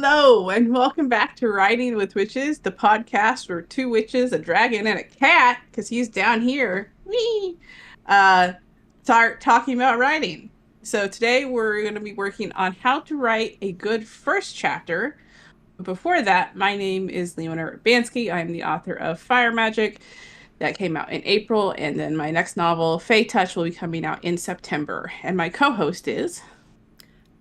Hello, and welcome back to Writing with Witches, the podcast where two witches, a dragon, and a cat, because he's down here, uh, start talking about writing. So today we're going to be working on how to write a good first chapter. Before that, my name is Leona Urbanski. I'm the author of Fire Magic that came out in April, and then my next novel, Fae Touch, will be coming out in September. And my co-host is...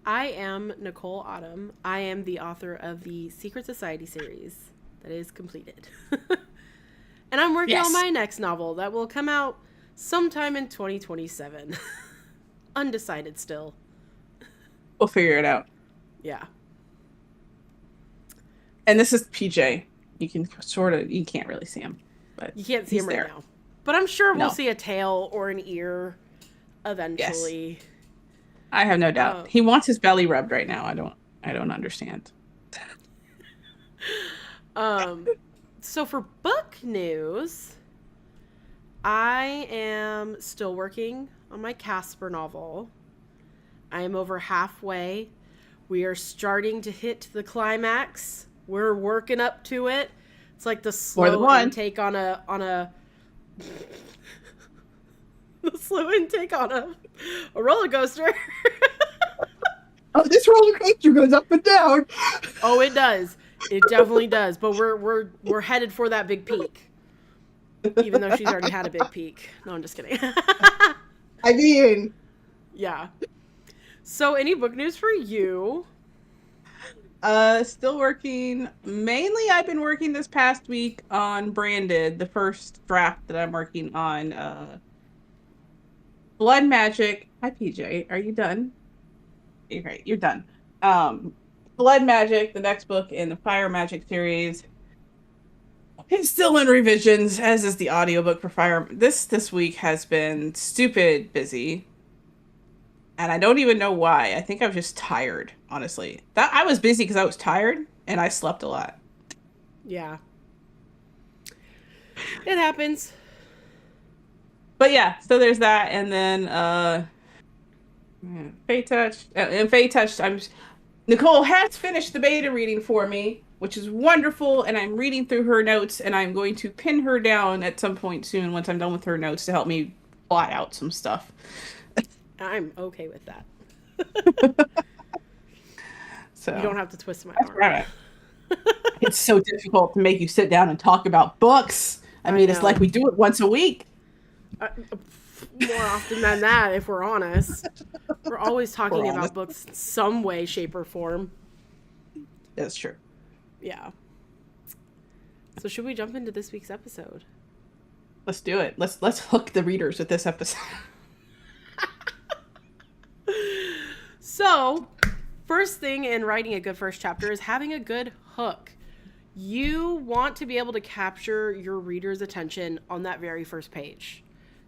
I am Nicole Autumn. I am the author of the Secret Society series that is completed. And I'm working on my next novel that will come out sometime in 2027. Undecided still. We'll figure it out. Yeah. And this is PJ. You can't really see him. But you can't see him right now. But I'm sure we'll see a tail or an ear eventually. Yes. I have no doubt. He wants his belly rubbed right now. I don't understand. So for book news, I am still working on my Casper novel. I am over halfway. We are starting to hit the climax. We're working up to it. It's like the slow intake on a the slow intake on a roller coaster. Oh, this roller coaster goes up and down. Oh, it does. It definitely does. But we're headed for that big peak. Even though she's already had a big peak. No, I'm just kidding. I mean, yeah. So, any book news for you? Still working. Mainly, I've been working this past week on Branded, the first draft that I'm working on. Blood Magic. Hi, PJ. Are you done? Okay, you're done. Blood Magic, the next book in the Fire Magic series, is still in revisions, as is the audiobook for Fire. This week has been stupid busy. And I don't even know why. I think I was just tired, honestly. I was busy because I was tired, and I slept a lot. Yeah. It happens. But yeah, so there's that, and then Fae Touch. And Fae Touch, Nicole has finished the beta reading for me, which is wonderful, and I'm reading through her notes, and I'm going to pin her down at some point soon once I'm done with her notes to help me plot out some stuff. I'm okay with that. So you don't have to twist my arm. Right. It's so difficult to make you sit down and talk about books. I mean, it's like we do it once a week. More often than that, if we're honest. We're always talking about books in some way, shape, or form. That's true. Yeah. So should we jump into this week's episode? Let's do it. Let's hook the readers with this episode. So, first thing in writing a good first chapter is having a good hook. You want to be able to capture your reader's attention on that very first page.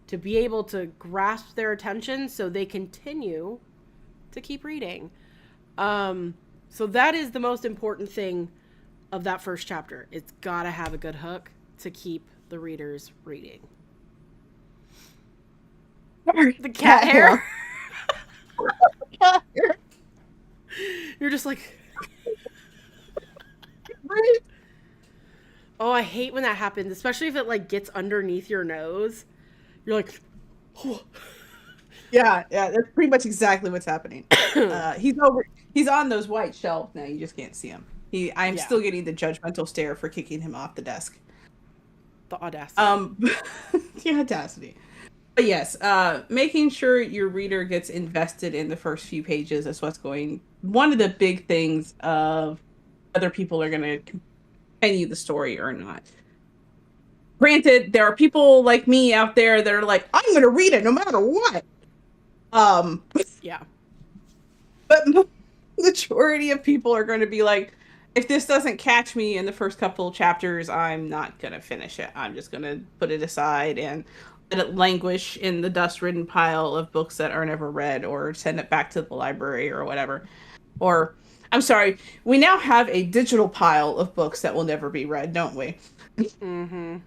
To be able to grasp their attention so they continue to keep reading. So that is the most important thing of that first chapter. It's got to have a good hook to keep the readers reading. The cat hair. You're just like... Oh, I hate when that happens, especially if it like gets underneath your nose. You're like, oh. Yeah, that's pretty much exactly what's happening. He's on those white shelves now. You just can't see him. I'm still getting the judgmental stare for kicking him off the desk. The audacity. The audacity. But yes, making sure your reader gets invested in the first few pages is what's going. One of the big things of whether people are going to continue the story or not. Granted, there are people like me out there that are like, I'm going to read it no matter what. Yeah. But the majority of people are going to be like, if this doesn't catch me in the first couple of chapters, I'm not going to finish it. I'm just going to put it aside and let it languish in the dust-ridden pile of books that are never read, or send it back to the library or whatever. Or, I'm sorry, we now have a digital pile of books that will never be read, don't we? Mm-hmm.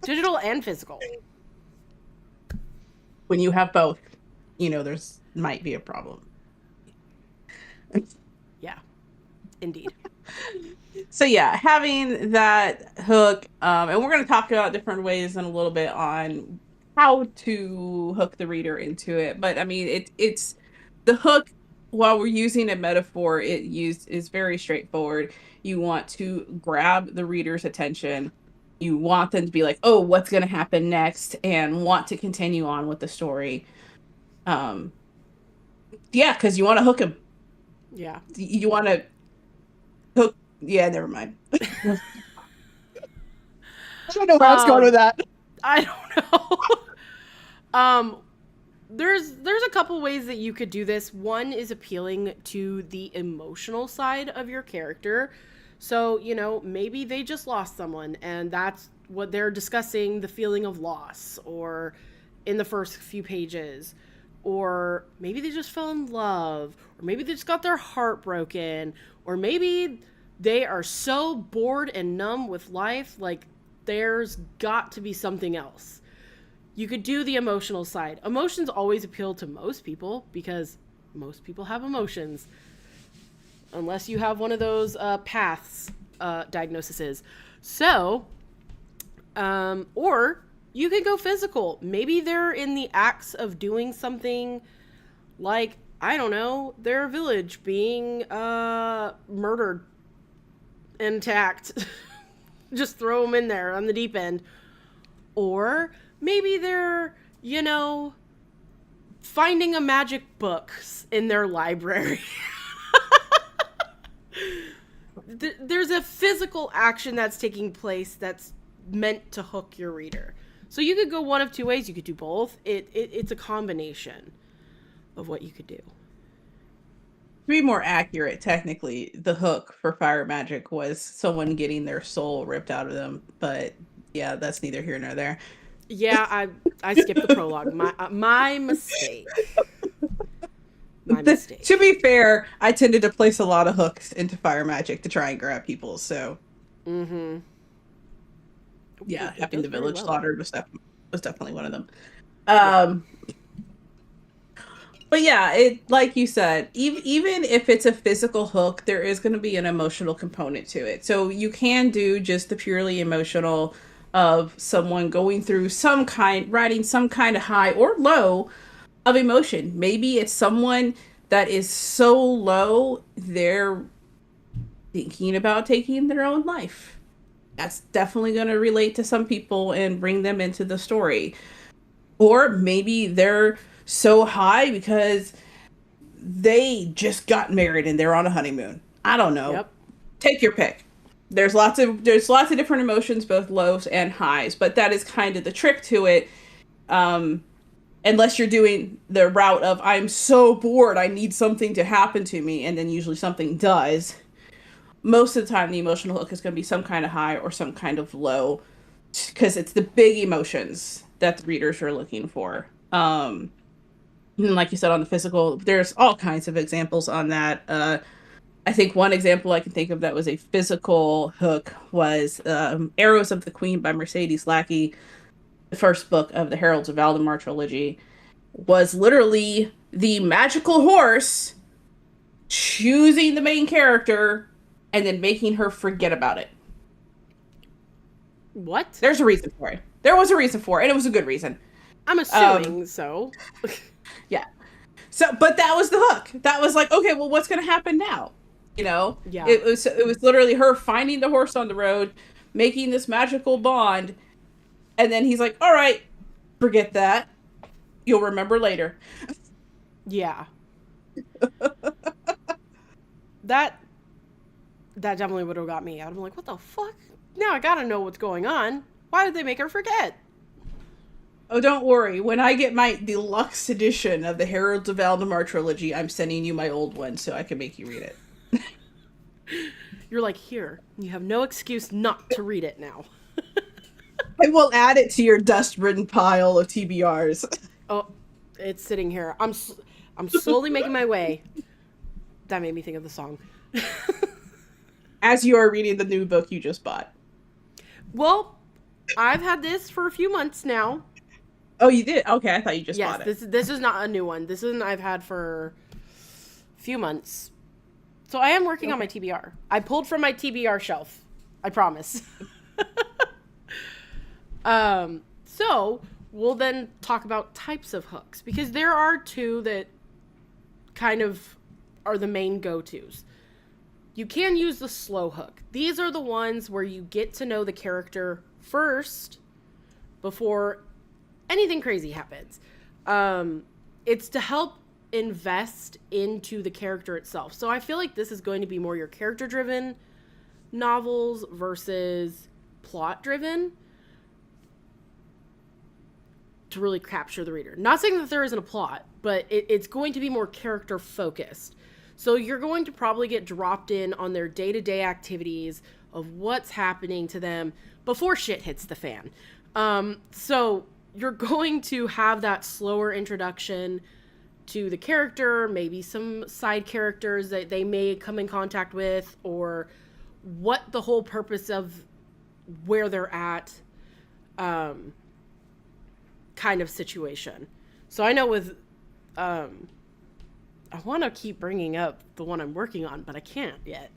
Digital and physical. When you have both, there's might be a problem. Yeah. Indeed. So yeah, having that hook, and we're going to talk about different ways in a little bit on how to hook the reader into it. But I mean, it's the hook. While we're using a metaphor, it used is very straightforward. You want to grab the reader's attention. You want them to be like, "Oh, what's going to happen next?" and want to continue on with the story. Um, yeah, because you want to hook them. Yeah. You want to hook. Yeah, never mind. I don't know where I was going with Um, that. I don't know. um, there's a couple ways that you could do this. One is appealing to the emotional side of your character. So, maybe they just lost someone and that's what they're discussing, the feeling of loss, or in the first few pages. Or maybe they just fell in love, or maybe they just got their heart broken, or maybe they are so bored and numb with life, like there's got to be something else. You could do the emotional side. Emotions always appeal to most people because most people have emotions, unless you have one of those paths diagnoses. So, or you could go physical. Maybe they're in the acts of doing something like, I don't know, their village being murdered intact. Just throw them in there on the deep end. Or maybe they're, finding a magic book in their library. There's a physical action that's taking place that's meant to hook your reader. So you could go one of two ways. You could do both. It's a combination of what you could do. To be more accurate, technically, the hook for fire magic was someone getting their soul ripped out of them. But yeah, that's neither here nor there. Yeah, I skipped the prologue. My mistake. My mistake. To be fair, I tended to place a lot of hooks into fire magic to try and grab people. So yeah, having the village slaughtered was definitely one of them. But yeah, it like you said, even if it's a physical hook, there is going to be an emotional component to it. So you can do just the purely emotional of someone going through riding some kind of high or low of emotion. Maybe it's someone that is so low they're thinking about taking their own life. That's definitely going to relate to some people and bring them into the story. Or maybe they're so high because they just got married and they're on a honeymoon. I don't know. Yep. Take your pick. There's lots of different emotions, both lows and highs, but that is kind of the trick to it. Unless you're doing the route of I'm so bored, I need something to happen to me, and then usually something does. Most of the time, the emotional hook is going to be some kind of high or some kind of low, because it's the big emotions that the readers are looking for. And like you said, on the physical, there's all kinds of examples on that. I think one example I can think of that was a physical hook was Arrows of the Queen by Mercedes Lackey. The first book of the Heralds of Valdemar trilogy was literally the magical horse choosing the main character and then making her forget about it. What? There's a reason for it. There was a reason for it, and it was a good reason. I'm assuming so. Yeah. So, but that was the hook. That was like, okay, well, what's going to happen now? Yeah. It was literally her finding the horse on the road, making this magical bond, and then he's like, all right, forget that. You'll remember later. Yeah. That definitely would have got me out. I'm like, what the fuck? Now I gotta know what's going on. Why did they make her forget? Oh, don't worry. When I get my deluxe edition of the Heralds of Valdemar trilogy, I'm sending you my old one so I can make you read it. You're like, here, you have no excuse not to read it now. I will add it to your dust-ridden pile of TBRs. Oh, it's sitting here. I'm slowly making my way. That made me think of the song. As you are reading the new book you just bought. Well, I've had this for a few months now. Oh, you did? Okay, I thought you just bought it. Yes, this is not a new one. This is one I've had for a few months. So I am working on my Okay. TBR. I pulled from my TBR shelf. I promise. So we'll then talk about types of hooks because there are two that kind of are the main go-tos. You can use the slow hook. These are the ones where you get to know the character first before anything crazy happens. It's to help invest into the character itself. So I feel like this is going to be more your character driven novels versus plot driven to really capture the reader. Not saying that there isn't a plot, but it's going to be more character focused. So you're going to probably get dropped in on their day-to-day activities of what's happening to them before shit hits the fan. So you're going to have that slower introduction to the character, maybe some side characters that they may come in contact with, or what the whole purpose of where they're at kind of situation. So I know with I want to keep bringing up the one I'm working on, but I can't yet.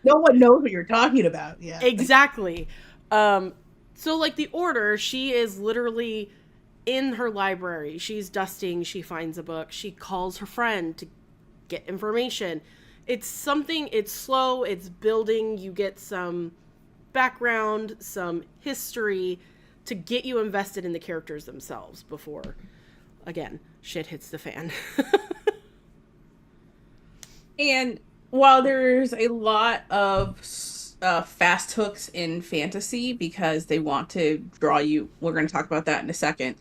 No one knows what you're talking about. Yeah. Exactly. So like the order, she is literally in her library. She's dusting, she finds a book, she calls her friend to get information. It's something, it's slow, it's building, you get some background, some history to get you invested in the characters themselves before, again, shit hits the fan. And while there's a lot of fast hooks in fantasy because they want to draw you, we're going to talk about that in a second.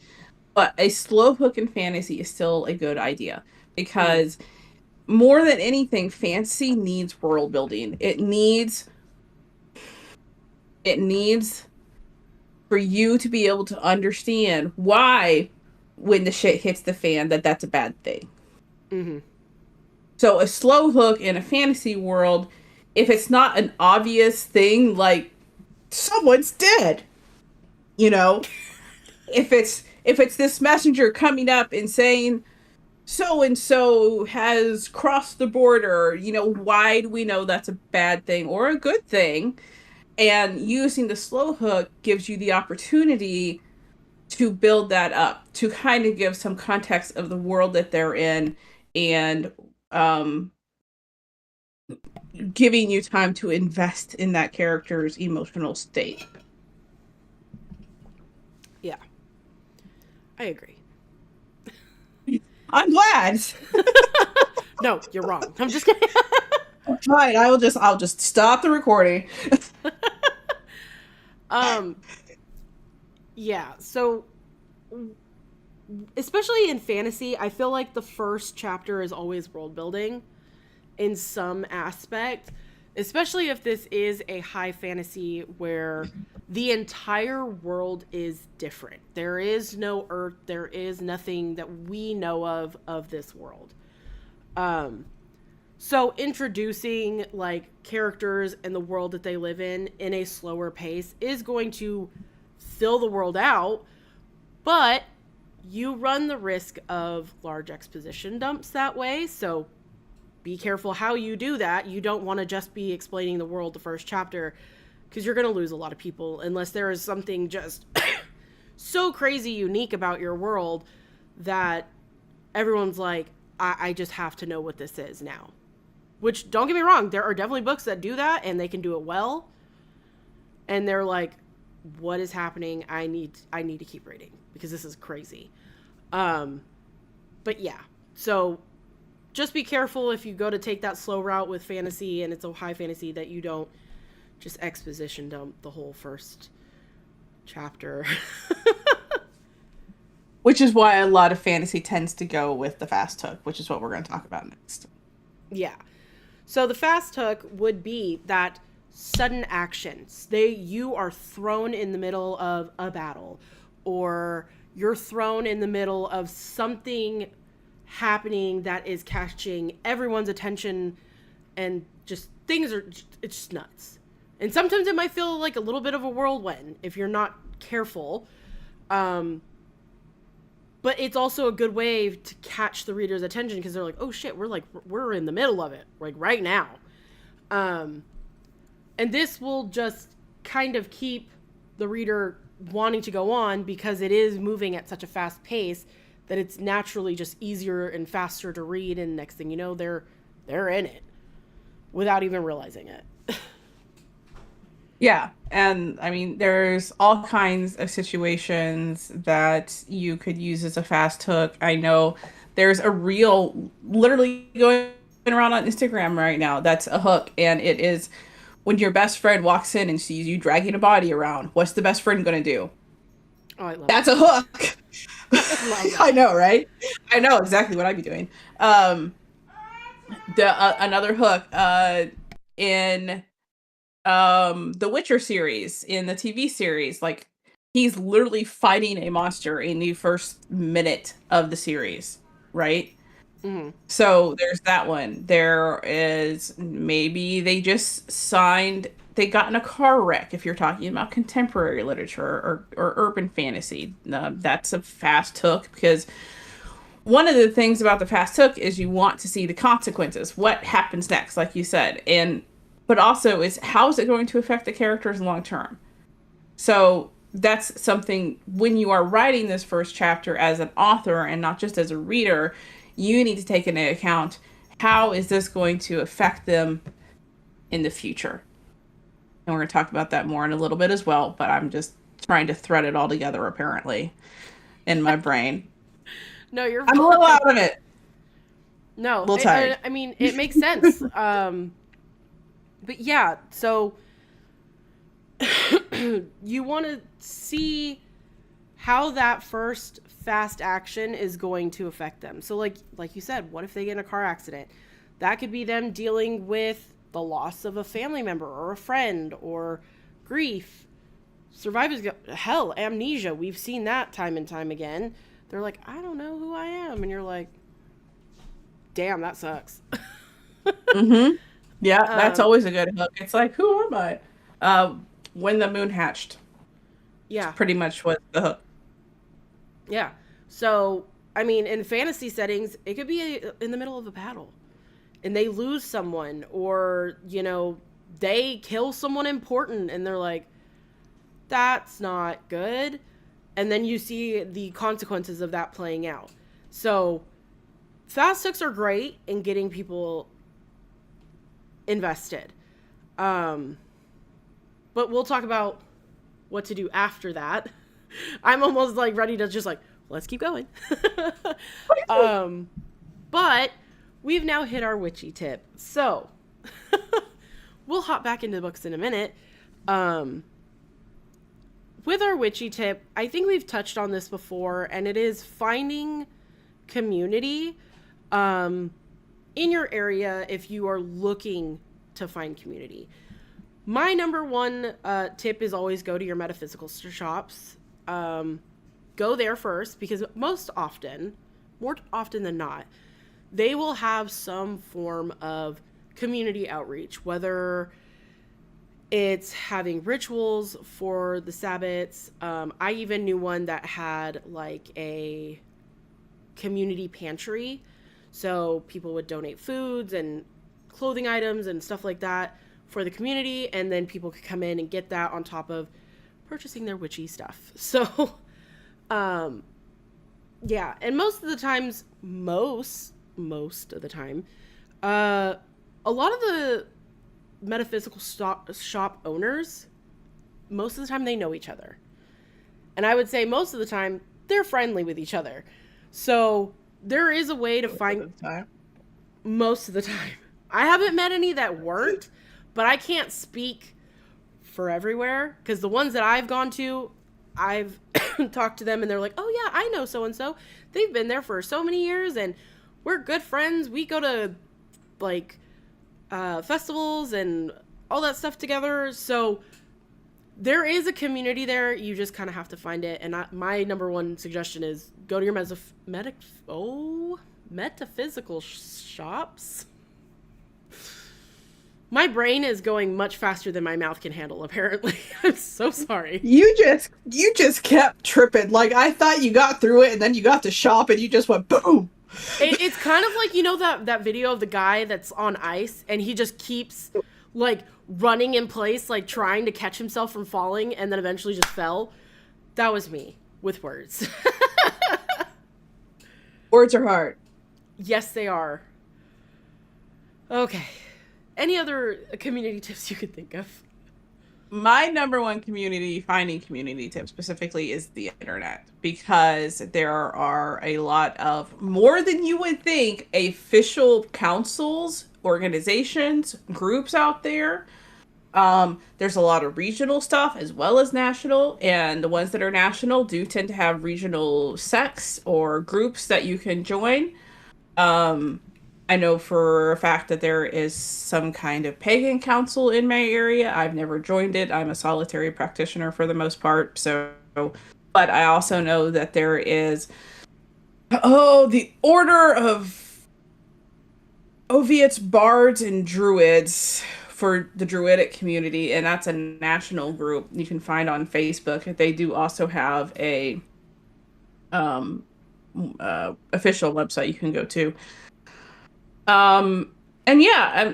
But a slow hook in fantasy is still a good idea Mm. because more than anything, fantasy needs world building. It needs for you to be able to understand why when the shit hits the fan that's a bad thing. Mm-hmm. So a slow hook in a fantasy world, if it's not an obvious thing like someone's dead, you know, if it's this messenger coming up and saying so and so has crossed the border, why do we know that's a bad thing or a good thing? And using the slow hook gives you the opportunity to build that up, to kind of give some context of the world that they're in and um giving you time to invest in that character's emotional state. Yeah, I agree. I'm glad. No, you're wrong. I'm just kidding. Fine, I'll just stop the recording. um, yeah. So, especially in fantasy, I feel like the first chapter is always world building in some aspect, especially if this is a high fantasy where the entire world is different. There is no Earth. There is nothing that we know of this world. So introducing like characters and the world that they live in a slower pace is going to fill the world out, but you run the risk of large exposition dumps that way. So be careful how you do that. You don't want to just be explaining the world the first chapter because you're going to lose a lot of people unless there is something just so crazy unique about your world that everyone's like, I just have to know what this is now. Which, don't get me wrong, there are definitely books that do that and they can do it well. And they're like, what is happening? I need to keep reading because this is crazy. But yeah, so just be careful if you go to take that slow route with fantasy and it's a high fantasy that you don't just exposition dump the whole first chapter. Which is why a lot of fantasy tends to go with the fast hook, which is what we're going to talk about next. Yeah. So the fast hook would be that sudden actions. You are thrown in the middle of a battle, or you're thrown in the middle of something happening that is catching everyone's attention, and just things are, it's just nuts. And sometimes it might feel like a little bit of a whirlwind if you're not careful. But but it's also a good way to catch the reader's attention because they're like, oh shit, we're in the middle of it, like right now. Um, and this will just kind of keep the reader wanting to go on because it is moving at such a fast pace that it's naturally just easier and faster to read. And next thing you know, they're in it without even realizing it. Yeah. And I mean, there's all kinds of situations that you could use as a fast hook. I know there's a reel literally going around on Instagram right now that's a hook, and it is when your best friend walks in and sees you dragging a body around. What's the best friend going to do? Oh, I love That's that. a hook. I love I that. know, right? I know exactly what I'd be doing. Um, the another hook in the Witcher series, in the TV series, like he's literally fighting a monster in the first minute of the series, right? Mm-hmm. So there's that one. There is maybe they just signed, they got in a car wreck if you're talking about contemporary literature or urban fantasy. That's a fast hook because one of the things about the fast hook is you want to see the consequences, what happens next, like you said, and but also is how is it going to affect the characters long term. So that's something when you are writing this first chapter as an author and not just as a reader, you need to take into account how is this going to affect them in the future. And we're going to talk about that more in a little bit as well, but I'm just trying to thread it all together apparently in my brain. No, you're I'm a little fine. out of it. A No, little tired. I mean, it makes sense. But yeah, so you want to see how that first fast action is going to affect them. So like you said, what if they get in a car accident? That could be them dealing with the loss of a family member or a friend or grief. Survivors go hell, amnesia. We've seen that time and time again. They're like, I don't know who I am, and you're like, damn, that sucks. Mm-hmm. Yeah, that's um, always a good hook. It's like, who am I? Uh, when the moon hatched. It's yeah, pretty much what the hook. yeah. So I mean, in fantasy settings, it could be in the middle of a battle, and they lose someone, or they kill someone important, and they're like, that's not good. And then you see the consequences of that playing out. So fast hooks are great in getting people invested. Um, but we'll talk about what to do after that. I'm almost like ready to just like, let's keep going. um, but we've now hit our witchy tip. So we'll hop back into books in a minute. With our witchy tip, I think we've touched on this before, and it is finding community in your area if you are looking to find community. My number one tip is always go to your metaphysical shops. Go there first because more often than not, they will have some form of community outreach, whether it's having rituals for the Sabbats. I even knew one that had like a community pantry. So people would donate foods and clothing items and stuff like that for the community. And then people could come in and get that on top of purchasing their witchy stuff. So, yeah. And most of the time, a lot of the metaphysical shop owners, most of the time they know each other. And I would say most of the time they're friendly with each other. So there is a way to find most of the time. I haven't met any that weren't, but I can't speak for everywhere because the ones that I've gone to, I've talked to them and they're like, oh yeah, I know so-and-so. They've been there for so many years and we're good friends. We go to like festivals and all that stuff together. So there is a community there. You just kind of have to find it. And my number one suggestion is go to your metaphysical shops. My brain is going much faster than my mouth can handle, apparently. I'm so sorry. You just kept tripping. Like I thought you got through it and then you got to shop and you just went boom. It's kind of like, you know, that video of the guy that's on ice and he just keeps like running in place, like trying to catch himself from falling, and then eventually just fell. That was me with words. Words are hard. Yes, they are. Okay. Any other community tips you could think of? My number one finding community tip specifically is the internet because there are a lot of more than you would think official councils, organizations, groups out there. There's a lot of regional stuff as well as national, and the ones that are national do tend to have regional sects or groups that you can join. Um, I know for a fact that there is some kind of pagan council in my area. I've never joined it. I'm a solitary practitioner for the most part. So, but I also know that there is, the Order of Oviates, Bards, and Druids for the Druidic community, and that's a national group you can find on Facebook. They do also have a um, official website you can go to. Um, and yeah,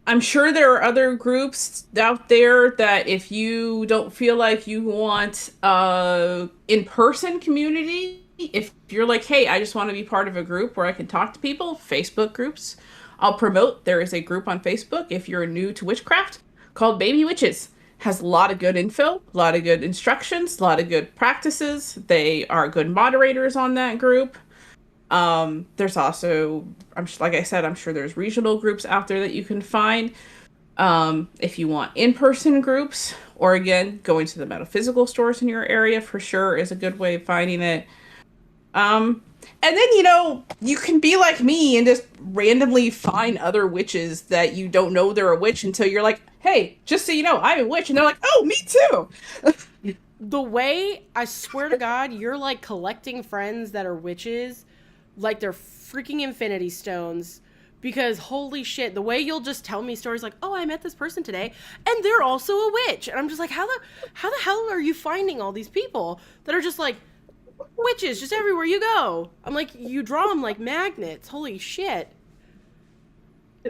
I'm sure there are other groups out there that if you don't feel like you want in-person community, if you're like, hey, I just want to be part of a group where I can talk to people, Facebook groups. I'll promote. There is a group on Facebook if you're new to witchcraft called Baby Witches. Has a lot of good info, a lot of good instructions, a lot of good practices. They are good moderators on that group. There's also, like I said, I'm sure there's regional groups out there that you can find. If you want in-person groups, or again, going to the metaphysical stores in your area for sure is a good way of finding it. And then, you can be like me and just randomly find other witches that you don't know they're a witch until you're like, hey, just so you know, I'm a witch. And they're like, oh, me too. The way, I swear to God, you're like collecting friends that are witches like they're freaking infinity stones, because holy shit, the way you'll just tell me stories like, oh, I met this person today and they're also a witch, and I'm just like, how the hell are you finding all these people that are just like witches just everywhere you go? I'm like, you draw them like magnets. Holy shit.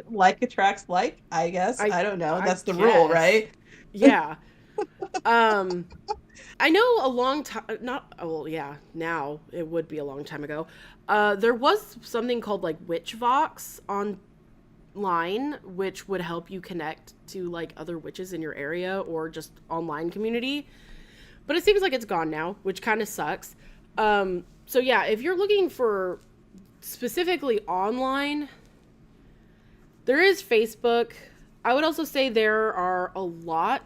Like attracts like, I guess. I don't know. That's the rule, right? Yeah. I know a long time, not, well, yeah, now it would be a long time ago. There was something called like Witchvox online, which would help you connect to like other witches in your area or just online community. But it seems like it's gone now, which kind of sucks. So yeah, if you're looking for specifically online, there is Facebook. I would also say there are a lot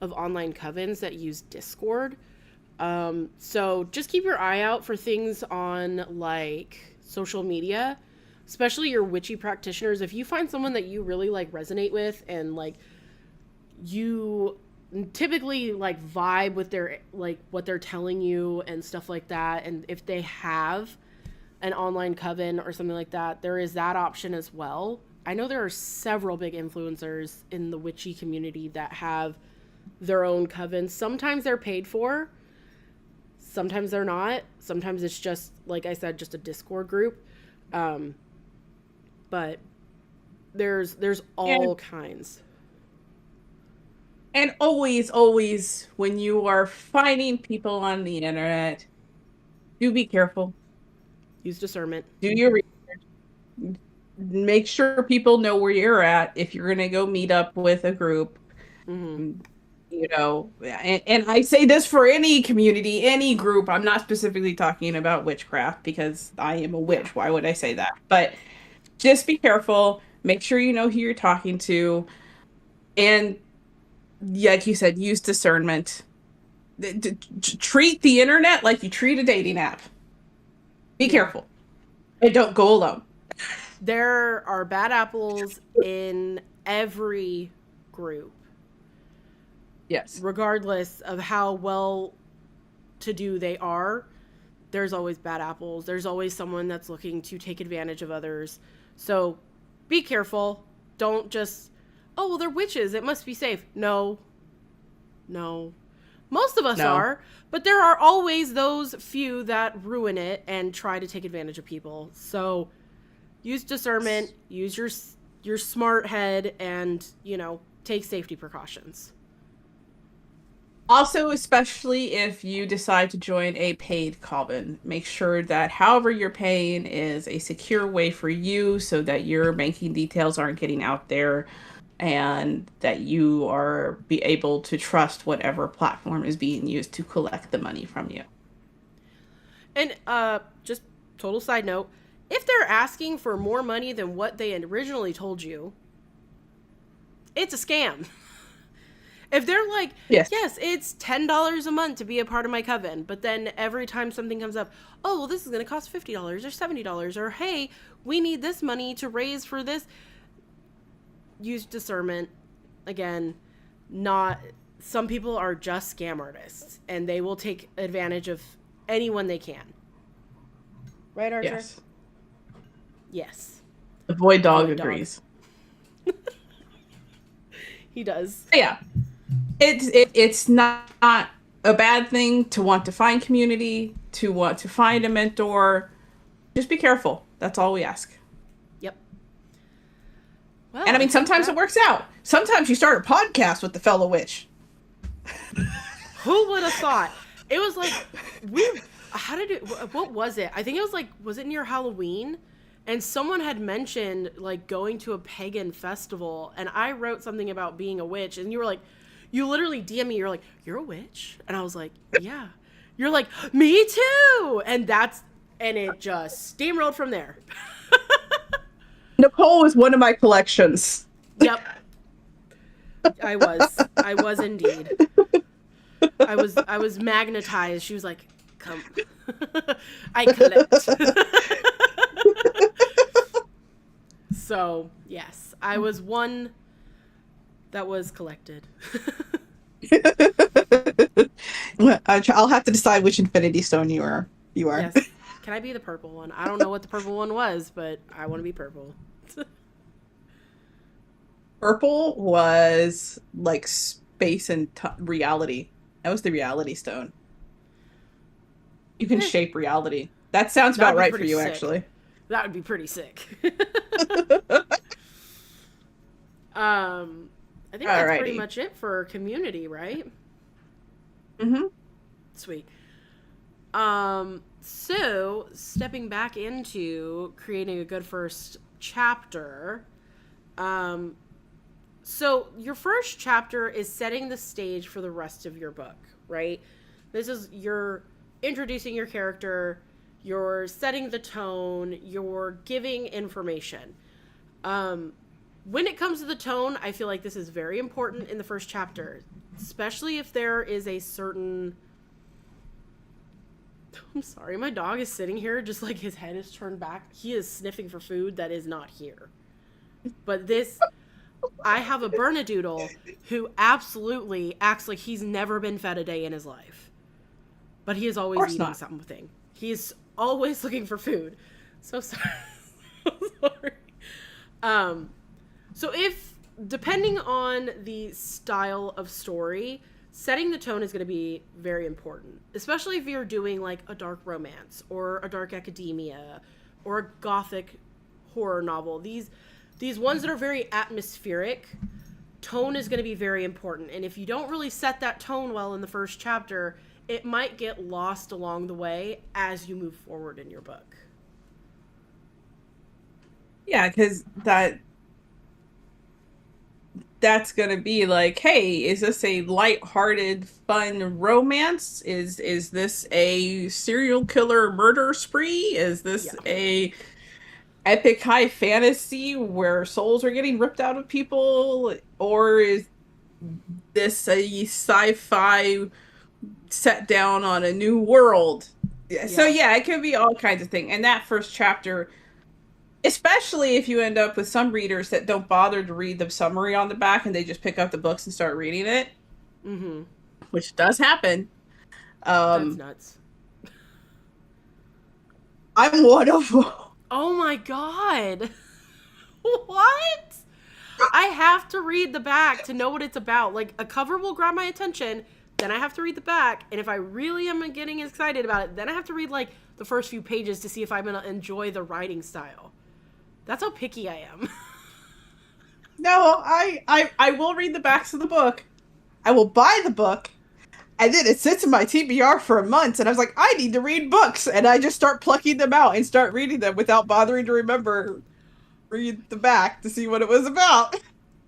of online covens that use Discord. So just keep your eye out for things on like social media, especially your witchy practitioners. If you find someone that you really like resonate with and like you typically like vibe with their like what they're telling you and stuff like that, and if they have an online coven or something like that, there is that option as well. I know there are several big influencers in the witchy community that have their own covens. Sometimes they're paid for, sometimes they're not. Sometimes it's just, like I said, just a Discord group. But there's all kinds. And always, when you are finding people on the internet, do be careful. Use discernment. Do your research. Make sure people know where you're at if you're going to go meet up with a group. Mm-hmm. And I say this for any community, any group. I'm not specifically talking about witchcraft because I am a witch. Why would I say that? But just be careful. Make sure you know who you're talking to. And like you said, use discernment. Treat the internet like you treat a dating app. Be careful. And don't go alone. There are bad apples in every group. Yes. Regardless of how well to do they are, there's always bad apples. There's always someone that's looking to take advantage of others. So be careful. Don't just, oh, well, they're witches. It must be safe. No, no. Most of us No. are, but there are always those few that ruin it and try to take advantage of people. So use discernment, use your smart head, and, take safety precautions. Also, especially if you decide to join a paid coven, make sure that however you're paying is a secure way for you so that your banking details aren't getting out there and that you are be able to trust whatever platform is being used to collect the money from you. And just total side note, if they're asking for more money than what they originally told you, it's a scam. If they're like, Yes. yes, it's $10 a month to be a part of my coven, but then every time something comes up, oh, well, this is going to cost $50 or $70, or hey, we need this money to raise for this. Use discernment. Again, not, some people are just scam artists and they will take advantage of anyone they can. Right, Archer? Yes. Yes. The void The dog void dog. agrees. He does. Yeah. It's not a bad thing to want to find community, to want to find a mentor. Just be careful. That's all we ask. Yep. Well, And I mean, sometimes it works out. Sometimes you start a podcast with the fellow witch. Who would have thought? It was like, how did it, what was it? I think it was like, was it near Halloween? And someone had mentioned like going to a pagan festival, and I wrote something about being a witch, and you were like, you literally DM me, you're like, you're a witch? And I was like, yeah. You're like, me too! And it just steamrolled from there. Nicole is one of my collections. Yep. I was indeed. I was magnetized. She was like, come. I collect. So, yes, I was one that was collected. I'll have to decide which Infinity Stone you are. Yes. Can I be the purple one? I don't know what the purple one was, but I want to be purple. Purple was like space and reality. That was the reality stone. You can shape reality. That sounds about right for you, sick. actually. That would be pretty sick. I think that's pretty much it for community, right? Mm-hmm. Sweet. So stepping back into creating a good first chapter, so your first chapter is setting the stage for the rest of your book, right? This is, you're introducing your character, you're setting the tone, you're giving information. When it comes to the tone, I feel like this is very important in the first chapter, especially if there is a certain... I'm sorry, my dog is sitting here just like his head is turned back. He is sniffing for food that is not here. But this... I have a Bernedoodle who absolutely acts like he's never been fed a day in his life. But he is always eating something. He is always looking for food. So sorry. So sorry. So if, depending on the style of story, setting the tone is going to be very important. Especially if you're doing like a dark romance or a dark academia or a gothic horror novel. These ones that are very atmospheric, tone is going to be very important. And if you don't really set that tone well in the first chapter, it might get lost along the way as you move forward in your book. Yeah, because that's going to be like, hey, is this a lighthearted, fun romance? Is this a serial killer murder spree? Is this a epic high fantasy where souls are getting ripped out of people? Or is this a sci-fi set down on a new world? So yeah, it could be all kinds of things. And that first chapter, especially if you end up with some readers that don't bother to read the summary on the back and they just pick up the books and start reading it, which does happen. That's nuts. I'm one of them. Oh my god. What? I have to read the back to know what it's about. Like, a cover will grab my attention, then I have to read the back, and if I really am getting excited about it, then I have to read like the first few pages to see if I'm gonna enjoy the writing style. That's how picky I am. No, I will read the backs of the book. I will buy the book, and then it sits in my TBR for a month, and I was like, I need to read books, and I just start plucking them out and start reading them without bothering to remember read the back to see what it was about.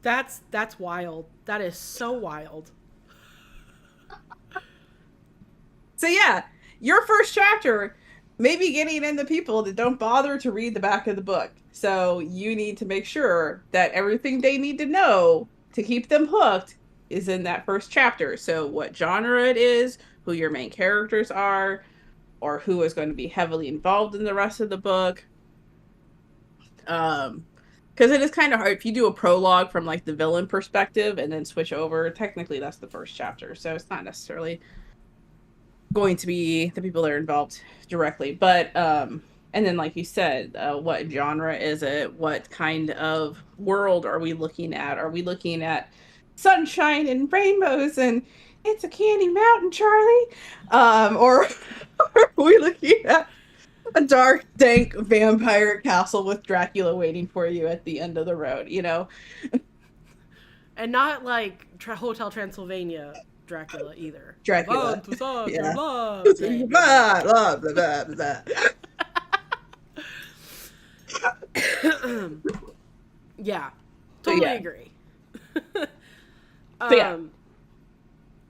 That's wild. That is so wild. So yeah, your first chapter may be getting into people that don't bother to read the back of the book. So you need to make sure that everything they need to know to keep them hooked is in that first chapter. So what genre it is, who your main characters are, or who is going to be heavily involved in the rest of the book. Because it is kind of hard if you do a prologue from like the villain perspective and then switch over. Technically, that's the first chapter, so it's not necessarily going to be the people that are involved directly. But and then like you said, what genre is it? What kind of world are we looking at? Are we looking at sunshine and rainbows and it's a candy mountain, Charlie? Or are we looking at a dark, dank vampire castle with Dracula waiting for you at the end of the road, you know? And not like Hotel Transylvania Dracula either. Dracula. Yeah. Blah, Blah, blah, blah, blah. Yeah, totally yeah. agree. Yeah.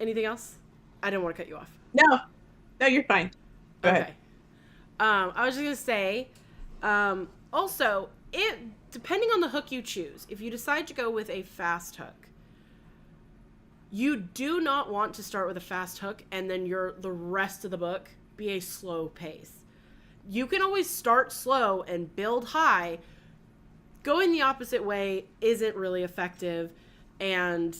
Anything else? I didn't want to cut you off. No, no, you're fine. Go Okay. ahead. I was just gonna say, also, it depending on the hook you choose, if you decide to go with a fast hook, you do not want to start with a fast hook and then the rest of the book be a slow pace. You can always start slow and build high. Going the opposite way isn't really effective, and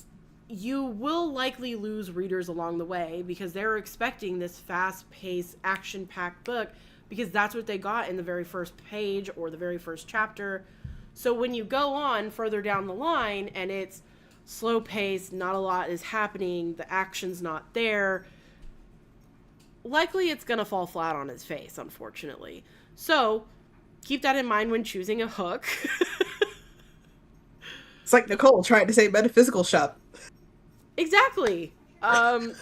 you will likely lose readers along the way because they're expecting this fast-paced, action-packed book because that's what they got in the very first page or the very first chapter. So when you go on further down the line and it's slow paced, not a lot is happening, the action's not there, likely it's going to fall flat on its face, unfortunately. So keep that in mind when choosing a hook. It's like Nicole trying to say metaphysical shop. Exactly.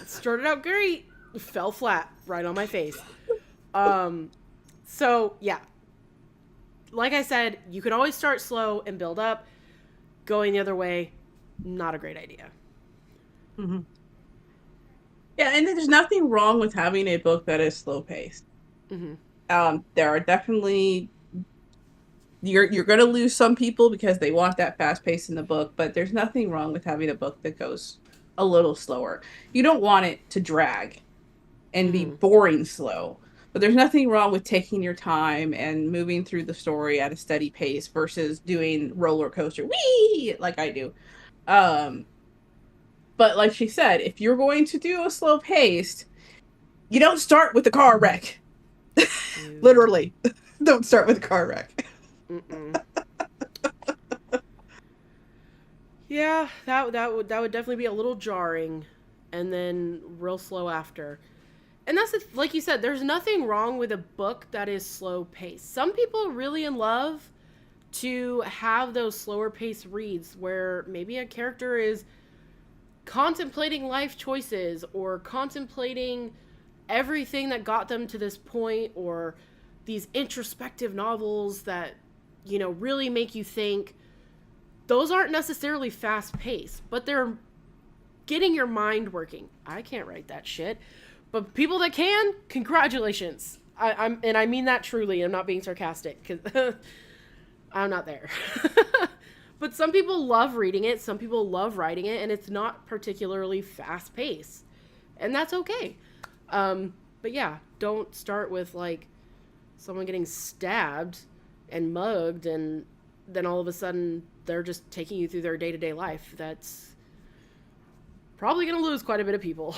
Started out great, fell flat right on my face. So yeah, like I said, you can always start slow and build up. Going the other way, not a great idea. Mm-hmm. Yeah, and there's nothing wrong with having a book that is slow paced. Mm-hmm. There are definitely you're going to lose some people because they want that fast pace in the book, but there's nothing wrong with having a book that goes a little slower. You don't want it to drag and be boring slow, but there's nothing wrong with taking your time and moving through the story at a steady pace versus doing roller coaster wee like I do. But like she said, if you're going to do a slow paced, you don't start with the car wreck. Literally, don't start with a car wreck. Yeah, that would definitely be a little jarring, and then real slow after. And that's like you said, there's nothing wrong with a book that is slow paced. Some people really in love to have those slower paced reads where maybe a character is contemplating life choices or contemplating everything that got them to this point, or these introspective novels that, you know, really make you think. Those aren't necessarily fast paced, but they're getting your mind working. I can't write that shit, but people that can, congratulations. I mean that truly. I'm not being sarcastic because I'm not there. But some people love reading it, some people love writing it, and it's not particularly fast paced, and that's okay. But yeah, don't start with like someone getting stabbed and mugged, and then all of a sudden they're just taking you through their day-to-day life. That's probably going to lose quite a bit of people.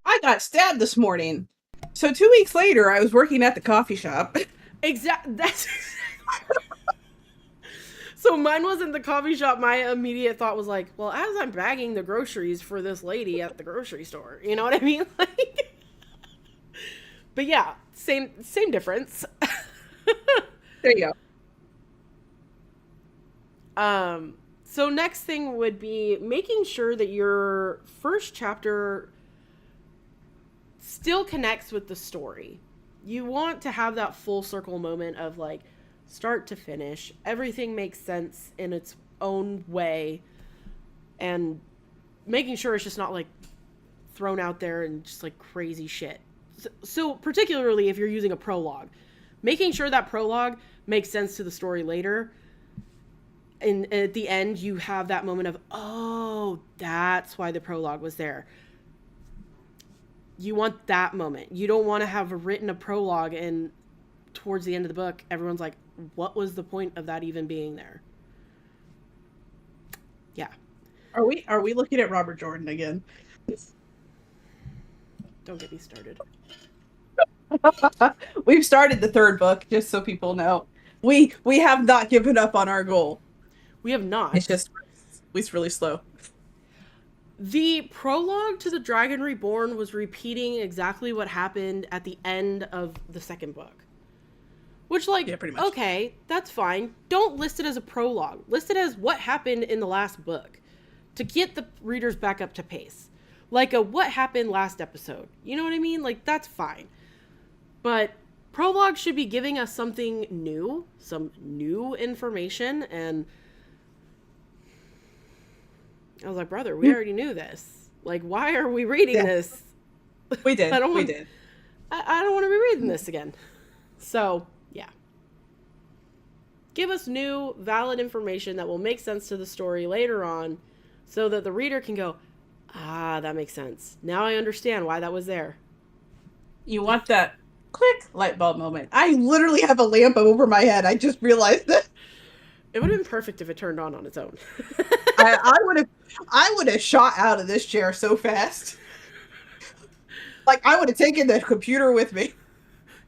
I got stabbed this morning. So 2 weeks later, I was working at the coffee shop. Exactly. That's So mine wasn't the coffee shop. My immediate thought was like, well, as I'm bagging the groceries for this lady at the grocery store, you know what I mean? Like, but yeah, same difference. There you go. So next thing would be making sure that your first chapter still connects with the story. You want to have that full circle moment of like start to finish. Everything makes sense in its own way, and making sure it's just not like thrown out there and just like crazy shit. So particularly if you're using a prologue, making sure that prologue makes sense to the story later. And at the end, you have that moment of, oh, that's why the prologue was there. You want that moment. You don't want to have written a prologue and towards the end of the book, everyone's like, what was the point of that even being there? Yeah. Are we looking at Robert Jordan again? Don't get me started. We've started the third book, just so people know. We have not given up on our goal. We have not. It's really slow. The prologue to The Dragon Reborn was repeating exactly what happened at the end of the second book. Which, like, yeah, pretty much. Okay, that's fine. Don't list it as a prologue. List it as what happened in the last book to get the readers back up to pace. Like a what happened last episode. You know what I mean? Like, that's fine. But prologue should be giving us something new, some new information, and I was like, brother, we already knew this. Like, why are we reading this? We did. I don't want to be reading this again. So, yeah. Give us new, valid information that will make sense to the story later on so that the reader can go, ah, that makes sense. Now I understand why that was there. You want that click light bulb moment. I literally have a lamp over my head. I just realized that. It would have been perfect if it turned on its own. I would have shot out of this chair so fast. Like, I would have taken the computer with me.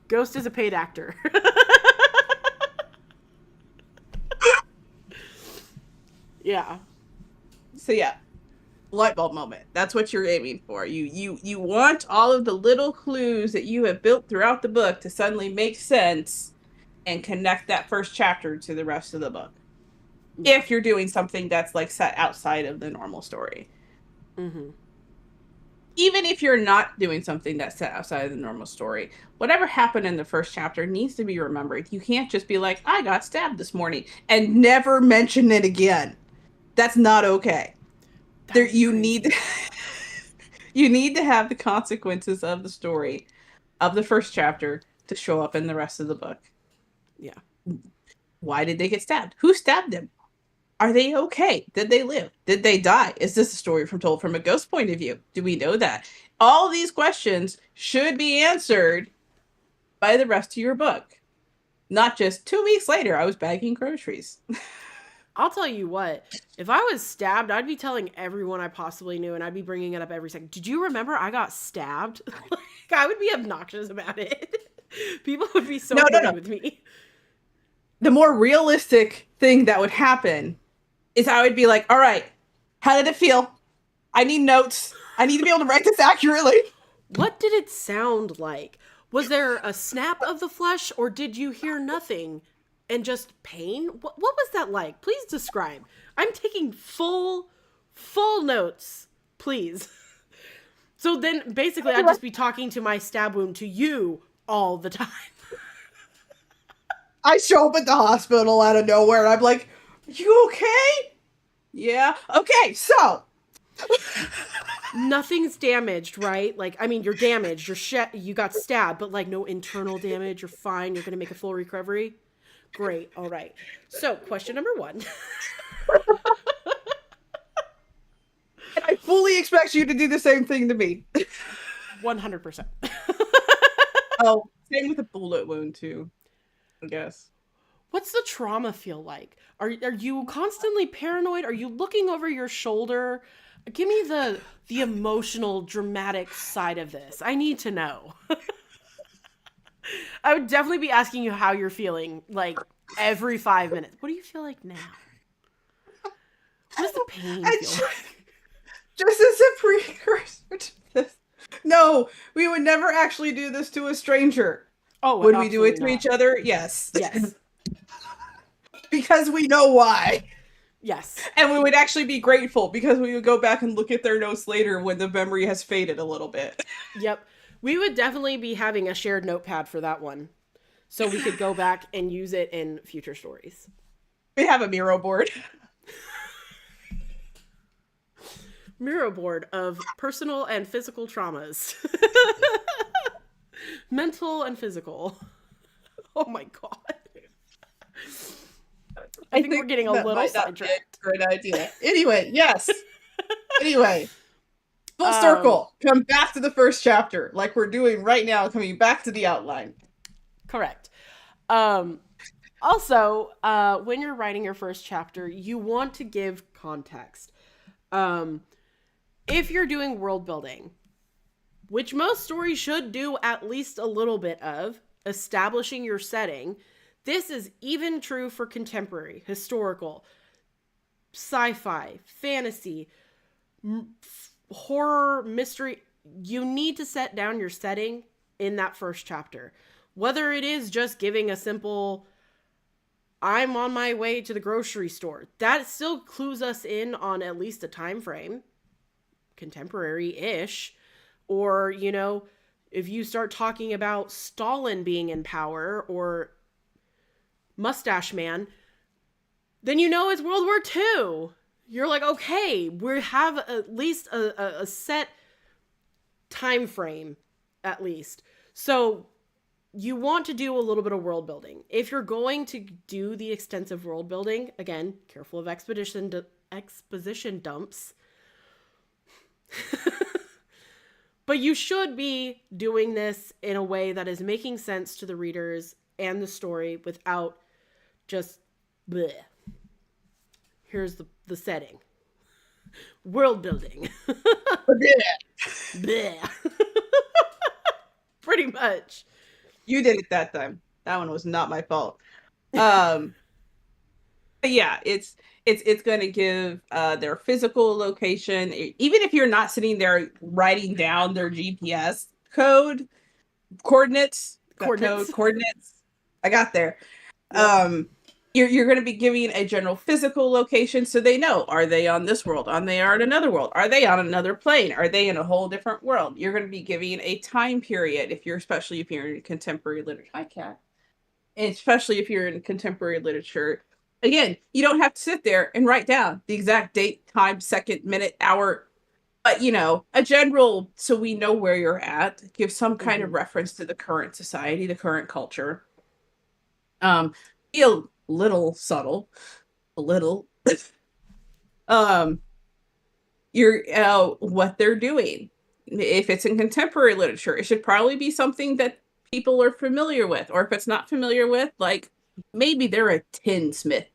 Ghost is a paid actor. Yeah. So yeah, light bulb moment. That's what you're aiming for. You want all of the little clues that you have built throughout the book to suddenly make sense and connect that first chapter to the rest of the book. Yeah. If you're doing something that's like set outside of the normal story. Mm-hmm. Even if you're not doing something that's set outside of the normal story, whatever happened in the first chapter needs to be remembered. You can't just be like, I got stabbed this morning and never mention it again. That's not okay. You need to have the consequences of the story of the first chapter to show up in the rest of the book. Yeah. Why did they get stabbed? Who stabbed them? Are they okay? Did they live? Did they die? Is this a story told from a ghost point of view? Do we know that? All these questions should be answered by the rest of your book. Not just 2 weeks later, I was bagging groceries. I'll tell you what, if I was stabbed, I'd be telling everyone I possibly knew, and I'd be bringing it up every second. Did you remember I got stabbed? Like, I would be obnoxious about it. People would be so annoyed with me. The more realistic thing that would happen is I would be like, all right, how did it feel? I need notes. I need to be able to write this accurately. What did it sound like? Was there a snap of the flesh, or did you hear nothing and just pain? What was that like? Please describe. I'm taking full notes, please. So then basically I'd just be talking to my stab wound to you all the time. I show up at the hospital out of nowhere and I'm like, you okay? Yeah. Okay, so. Nothing's damaged, right? Like, I mean, you're damaged. You got stabbed, but like no internal damage. You're fine. You're going to make a full recovery. Great. All right. So question number 1. I fully expect you to do the same thing to me. 100%. Oh, same with a bullet wound too, I guess. What's the trauma feel like? Are you constantly paranoid? Are you looking over your shoulder? Give me the emotional, dramatic side of this. I need to know. I would definitely be asking you how you're feeling, like, every 5 minutes. What do you feel like now? What does the pain And feel like? just as a precursor to this, no, we would never actually do this to a stranger. Oh, Would we do it absolutely to not. each other? Yes. Yes. Because we know why. Yes. And we would actually be grateful because we would go back and look at their notes later when the memory has faded a little bit. Yep. We would definitely be having a shared notepad for that one. So we could go back and use it in future stories. We have a Miro board. Miro board of personal and physical traumas. Mental and physical. Oh my god. I think we're getting a that little might not be sidetracked. a good idea. Anyway, yes. Anyway, full Um, circle. Come back to the first chapter, like we're doing right now, coming back to the outline. Correct. Also, when you're writing your first chapter, you want to give context. If you're doing world building, which most stories should do at least a little bit of, establishing your setting, this is even true for contemporary, historical, sci-fi, fantasy, horror, mystery. You need to set down your setting in that first chapter. Whether it is just giving a simple I'm on my way to the grocery store, that still clues us in on at least a time frame, contemporary-ish. Or, you know, if you start talking about Stalin being in power or Mustache Man, then you know it's World War II. You're like, okay, we have at least a set time frame, at least. So you want to do a little bit of world building. If you're going to do the extensive world building, again, careful of exposition dumps. But you should be doing this in a way that is making sense to the readers and the story without just bleh. Here's the setting. World building. Bleh. Pretty much. You did it that time. That one was not my fault. But yeah, it's going to give their physical location. Even if you're not sitting there writing down their GPS code, coordinates, coordinates. I got there. Yep. You're going to be giving a general physical location so they know, are they on this world? Are they on another world? Are they on another plane? Are they in a whole different world? You're going to be giving a time period especially if you're in contemporary literature. Hi, Cat. And especially if you're in contemporary literature. Again, you don't have to sit there and write down the exact date, time, second, minute, hour, but a general, so we know where you're at, give some kind of reference to the current society, the current culture. Be a little subtle, a little. You're what they're doing. If it's in contemporary literature, it should probably be something that people are familiar with, or if it's not familiar with, like maybe they're a tinsmith,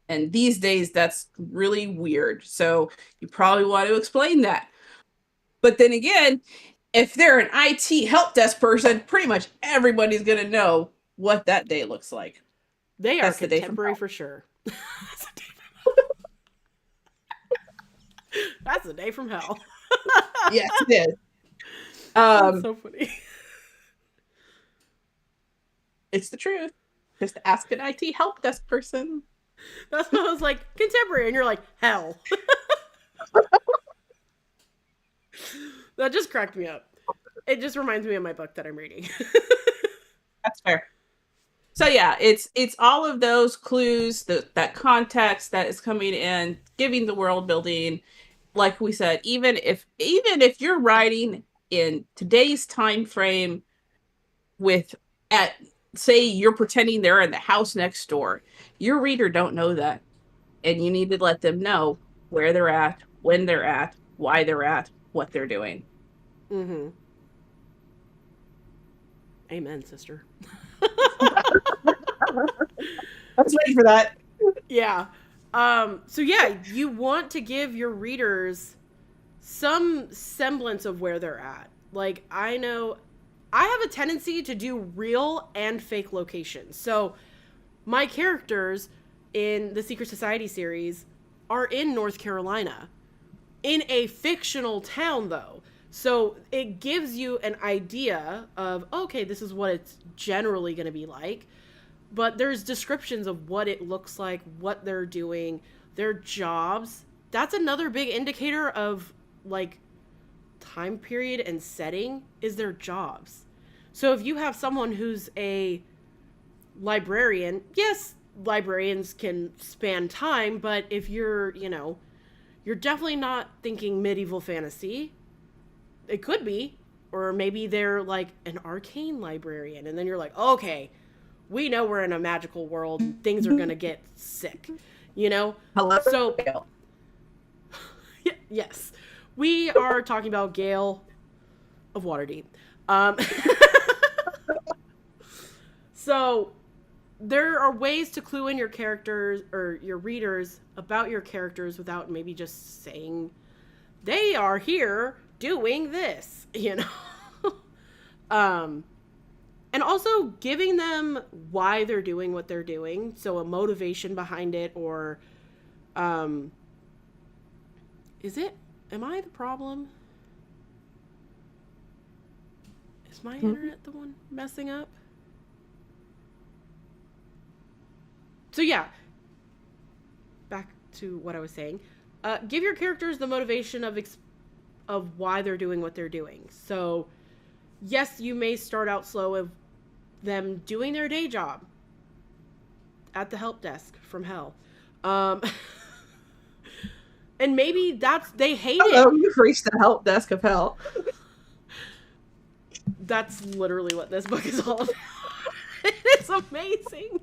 and these days that's really weird. So you probably want to explain that. But then again, if they're an IT help desk person, pretty much everybody's gonna know what that day looks like. They are That's the day from contemporary hell. for sure. That's a day from hell. Yes, it is. That's so funny. It's the truth. Just ask an IT help desk person. That's what I was like, contemporary, and you're like, hell. That just cracked me up. It just reminds me of my book that I'm reading. That's fair. So yeah, it's all of those clues, that context that is coming in, giving the world building. Like we said, even if you're writing in today's time frame, say you're pretending they're in the house next door, your reader don't know that, and you need to let them know where they're at, when they're at, why they're at, what they're doing. Mm-hmm. Amen, sister. I was waiting for that. Yeah. So yeah, you want to give your readers some semblance of where they're at. Like, I know I have a tendency to do real and fake locations. So my characters in the Secret Society series are in North Carolina, in a fictional town, though. So it gives you an idea of, okay, this is what it's generally going to be like. But there's descriptions of what it looks like, what they're doing, their jobs. That's another big indicator of like time period and setting is their jobs. So if you have someone who's a librarian, yes, librarians can span time, but if you're, you're definitely not thinking medieval fantasy. It could be. Or maybe they're like an arcane librarian, and then you're like, okay, we know we're in a magical world. Things are going to get sick, Hello. So, yes, we are talking about Gale of Waterdeep. Um, so, there are ways to clue in your characters or your readers about your characters without maybe just saying they are here doing this, and also giving them why they're doing what they're doing. So a motivation behind it, or am I the problem? Is my internet the one messing up? So yeah, back to what I was saying. Give your characters the motivation of why they're doing what they're doing. So yes, you may start out slow of them doing their day job at the help desk from hell. And maybe they hate it. You've reached the help desk of hell. That's literally what this book is all about. It's amazing.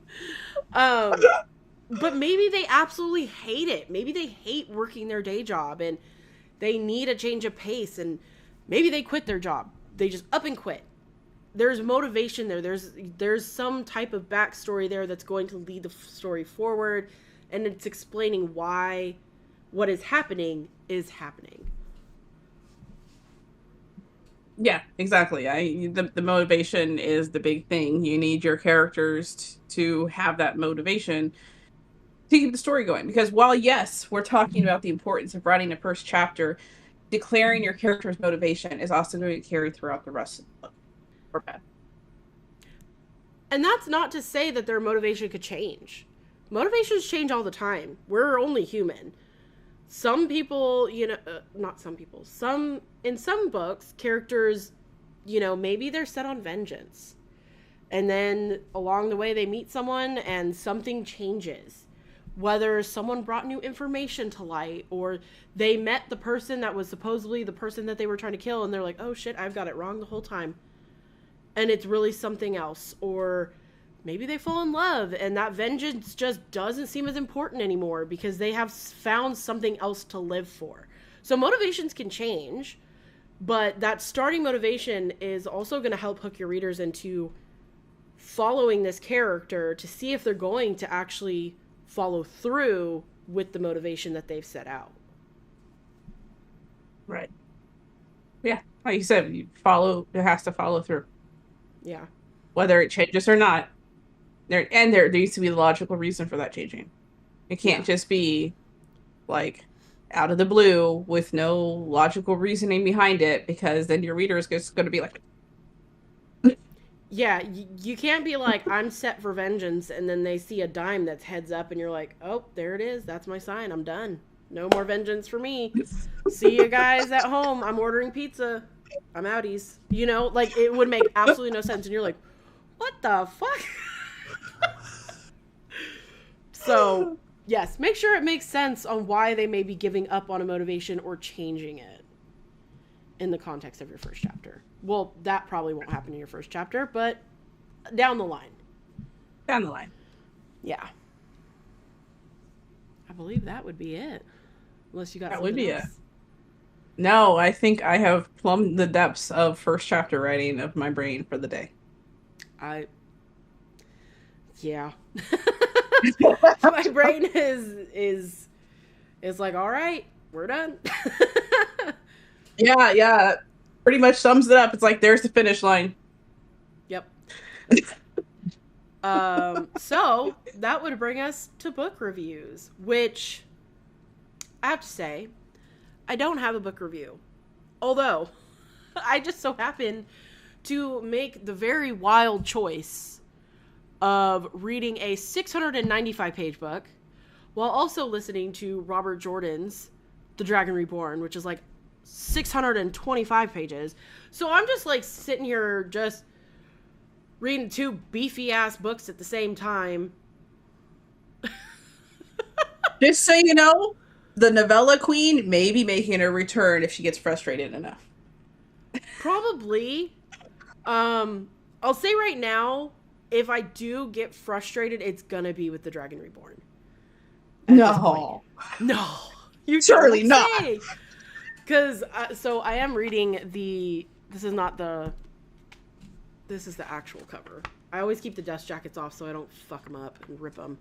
But maybe they absolutely hate it. Maybe they hate working their day job and they need a change of pace, and maybe they quit their job. They just up and quit. There's motivation there. There's some type of backstory there that's going to lead the story forward, and it's explaining why what is happening is happening. Yeah, exactly. The motivation is the big thing. You need your characters to have that motivation to keep the story going. Because while, yes, we're talking about the importance of writing a first chapter, declaring your character's motivation is also going to carry throughout the rest of the book. Or bad. And that's not to say that their motivation could change. Motivations change all the time. We're only human. Some people, not some people, in some books, characters, maybe they're set on vengeance. And then along the way they meet someone and something changes. Whether someone brought new information to light, or they met the person that was supposedly the person that they were trying to kill, and they're like, oh shit, I've got it wrong the whole time. And it's really something else. Or maybe they fall in love and that vengeance just doesn't seem as important anymore because they have found something else to live for. So motivations can change, but that starting motivation is also going to help hook your readers into following this character to see if they're going to actually follow through with the motivation that they've set out. Right. Yeah. Like you said, it has to follow through. Yeah. Whether it changes or not. There needs to be the logical reason for that changing. It can't just be like out of the blue with no logical reasoning behind it, because then your reader is just going to be like, yeah, you can't be like, I'm set for vengeance, and then they see a dime that's heads up and you're like, oh, there it is, that's my sign, I'm done, no more vengeance for me, see you guys at home, I'm ordering pizza, I'm outies. Like, it would make absolutely no sense, and you're like, what the fuck? So, yes, make sure it makes sense on why they may be giving up on a motivation or changing it in the context of your first chapter. Well, that probably won't happen in your first chapter, but down the line. Down the line. Yeah. I believe that would be it. Unless you got that would be else. it. No, I think I have plumbed the depths of first chapter writing of my brain for the day. Yeah. My brain is like, all right, we're done. Yeah. Pretty much sums it up. It's like, there's the finish line. Yep. So that would bring us to book reviews, which I have to say, I don't have a book review. Although, I just so happen to make the very wild choice of reading a 695 page book while also listening to Robert Jordan's The Dragon Reborn, which is like 625 pages. So I'm just like sitting here just reading two beefy ass books at the same time. Just so you know, the novella queen may be making a return if she gets frustrated enough. Probably. I'll say right now, if I do get frustrated, it's gonna be with The Dragon Reborn. No. No. You Surely not. Because, so I am reading this is the actual cover. I always keep the dust jackets off so I don't fuck them up and rip them.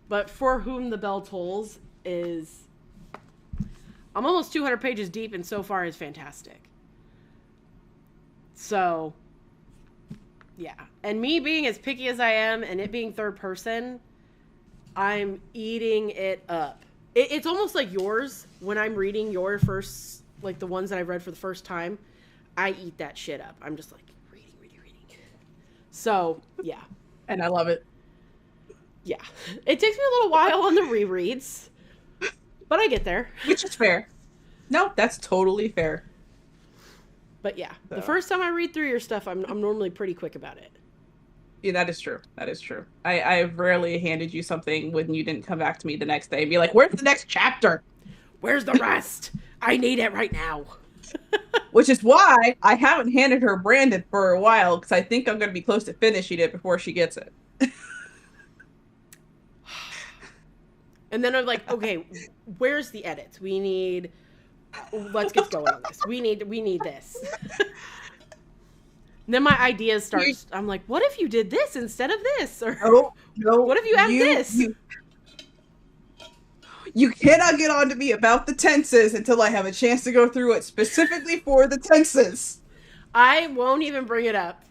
But For Whom the Bell Tolls is, I'm almost 200 pages deep and so far is fantastic. So, yeah. And me being as picky as I am and it being third person, I'm eating it up. It's almost like yours. When I'm reading your first, like the ones that I've read for the first time, I eat that shit up. I'm just like, reading. So, yeah. And I love it. Yeah. It takes me a little while on the rereads, but I get there. Which is fair. No, that's totally fair. But yeah, the first time I read through your stuff, I'm normally pretty quick about it. Yeah, that is true. That is true. I've rarely handed you something when you didn't come back to me the next day and be like, where's the next chapter? Where's the rest? I need it right now. Which is why I haven't handed her Branded for a while, because I think I'm going to be close to finishing it before she gets it. And then I'm like, okay, where's the edits? Let's get going on this. We need this. Then my ideas start. I'm like, what if you did this instead of this? Or no. What if you add this? You cannot get on to me about the tenses until I have a chance to go through it specifically for the tenses. I won't even bring it up.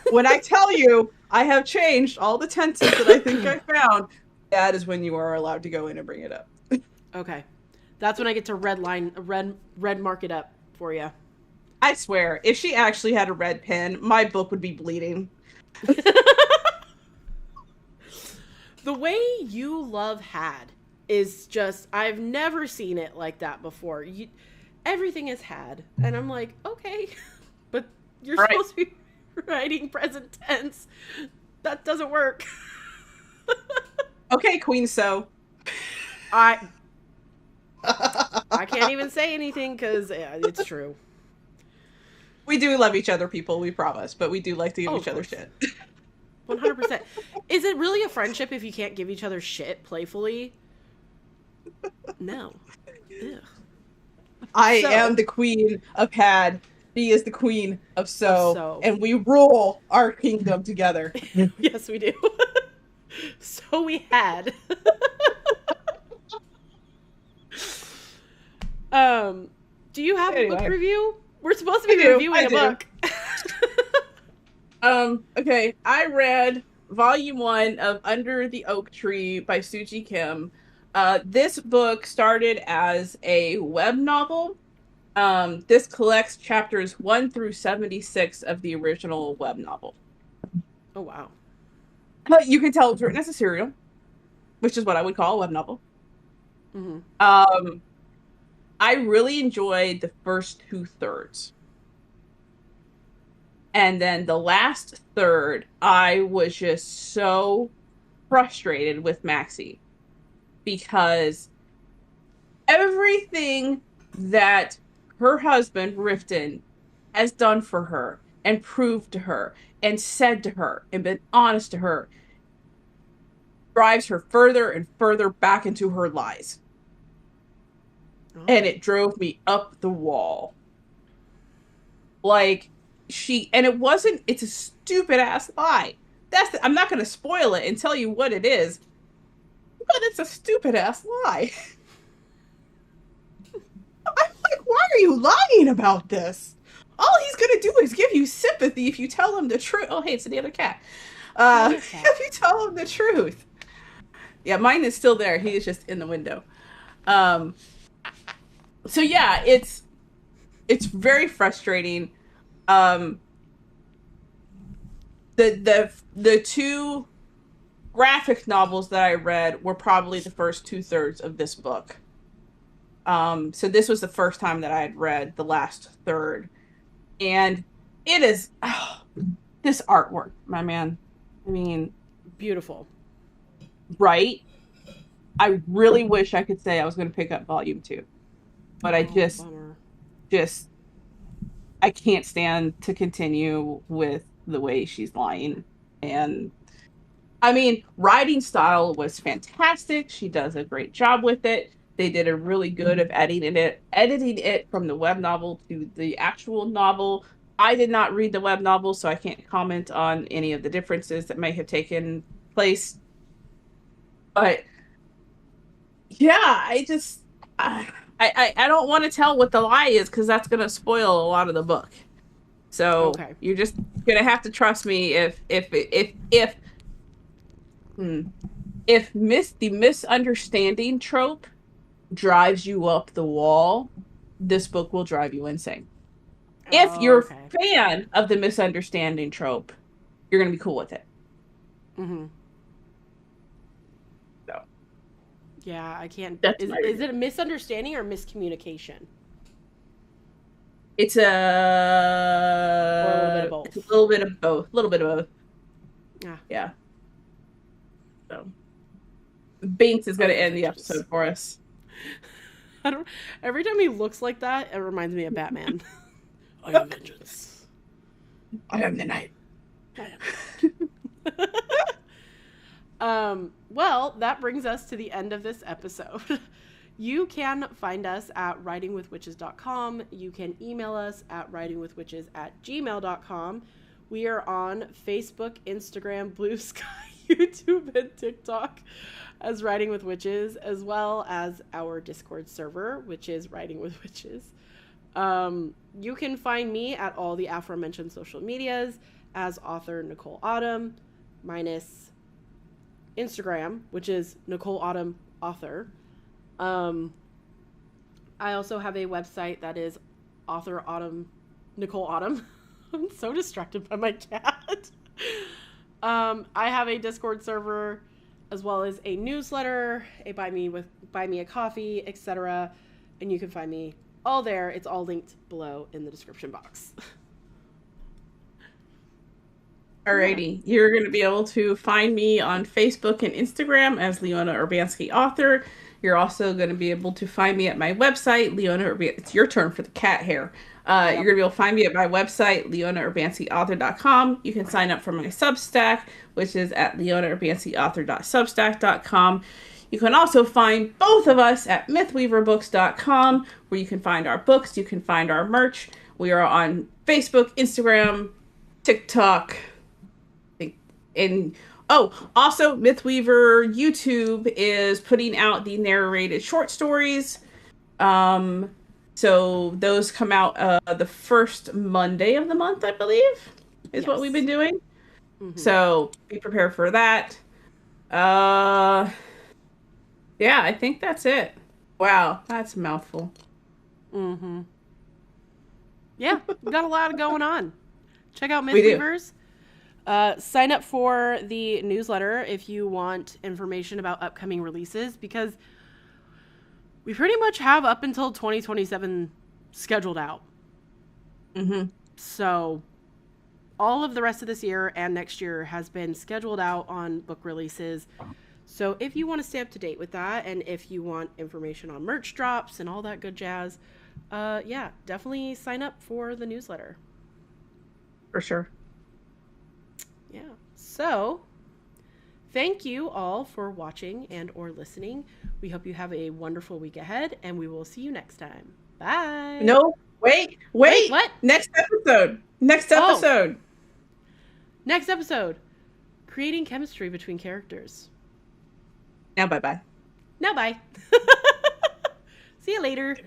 When I tell you I have changed all the tenses that I think I found, that is when you are allowed to go in and bring it up. Okay. That's when I get to red mark it up for you. I swear, if she actually had a red pen, my book would be bleeding. The way you love had is just, I've never seen it like that before. Everything is had. And I'm like, okay, but you're supposed to be writing present tense. That doesn't work. Okay, Queen So. I can't even say anything because it's true. We do love each other, people, we promise, but we do like to give each other shit. 100%. Is it really a friendship if you can't give each other shit playfully? No. Ugh. I am the queen of had. She is the queen of so. And we rule our kingdom together. Yes, we do. So we had. Do you have a book review? We're supposed to be reviewing a book. Okay, I read volume 1 of Under the Oak Tree by Suji Kim. This book started as a web novel. This collects chapters 1 through 76 of the original web novel. Oh, wow. You can tell it's written as a serial, which is what I would call a web novel. Mm-hmm. I really enjoyed the first 2/3. And then the last third, I was just so frustrated with Maxie because everything that her husband, Riften, has done for her and proved to her and said to her and been honest to her drives her further and further back into her lies. Oh. And it drove me up the wall. Like, it's a stupid ass lie. I'm not going to spoil it and tell you what it is, but it's a stupid ass lie. I'm like, why are you lying about this? All he's going to do is give you sympathy if you tell him the truth. Oh, hey, it's the other cat. If you tell him the truth. Yeah, mine is still there. He is just in the window. Um, so yeah, it's very frustrating. Um, the two graphic novels that I read were probably the first 2/3 of this book. So this was the first time that I had read the last third, and it is this artwork, my man. I mean, Beautiful. right? I really wish I could say I was going to pick up volume two, but I Oh, just bummer. just I can't stand to continue with the way she's lying. And I mean, writing style was fantastic. She does a great job with it. They did a really good of editing it from the web novel to the actual novel. I did not read the web novel, so I can't comment on any of the differences that may have taken place. But yeah, I don't want to tell what the lie is because that's gonna spoil a lot of the book. So Okay. you're just gonna have to trust me hmm, if the misunderstanding trope drives you up the wall, this book will drive you insane. If Oh, you're okay. a fan of the misunderstanding trope, you're gonna be cool with it. Mm-hmm. So Yeah, I can't. that's Is my is review. it a misunderstanding or miscommunication, It's or a little bit of it's a both? little bit of both, a little bit of both. Yeah. Yeah. So Binks is gonna Oh, end the vengeance. episode for us. I don't. Every time he looks like that, it reminds me of Batman. I am vengeance. I am the night. I am the night. Well, that brings us to the end of this episode. You can find us at writingwithwitches.com. You can email us at writingwithwitches@gmail.com. We are on Facebook, Instagram, Blue Sky, YouTube, and TikTok as Writing with Witches, as well as our Discord server, which is Writing with Witches. You can find me at all the aforementioned social medias as author Nicole Autumn, minus Instagram, which is Nicole Autumn Author. I also have a website that is Author Autumn Nicole Autumn. I'm so distracted by my cat. I have a Discord server as well as a newsletter, a buy me a coffee, etc. And you can find me all there. It's all linked below in the description box. Yeah. Alrighty, you're going to be able to find me on Facebook and Instagram as Leona Urbanski author. You're also going to be able to find me at my website, It's your turn for the cat hair. You're Yep. going to be able to find me at my website, leonaurbanskiauthor.com. You can sign up for my Substack, which is at leonaurbanskiauthor.substack.com. You can also find both of us at mythweaverbooks.com, where you can find our books, you can find our merch. We are on Facebook, Instagram, TikTok, and also Mythweaver YouTube is putting out the narrated short stories. So those come out the first Monday of the month, I believe, is what we've Yes. been doing. Mm-hmm. So be prepared for that. Uh, yeah, I think that's it. Wow, that's a mouthful. Mm-hmm. Yeah, we've got a lot going on. Check out We do. Mythweavers. Sign up for the newsletter if you want information about upcoming releases, because we pretty much have up until 2027 scheduled out. Mm-hmm. So all of the rest of this year and next year has been scheduled out on book releases. So if you want to stay up to date with that, and if you want information on merch drops and all that good jazz, yeah, definitely sign up for the newsletter. For sure. Yeah. So thank you all for watching and or listening. We hope you have a wonderful week ahead, and we will see you next time. Bye. No, wait, Wait, wait. what? Next episode. Next Oh, episode. next episode. Creating chemistry between characters. Now, bye bye. Now, bye. See you later.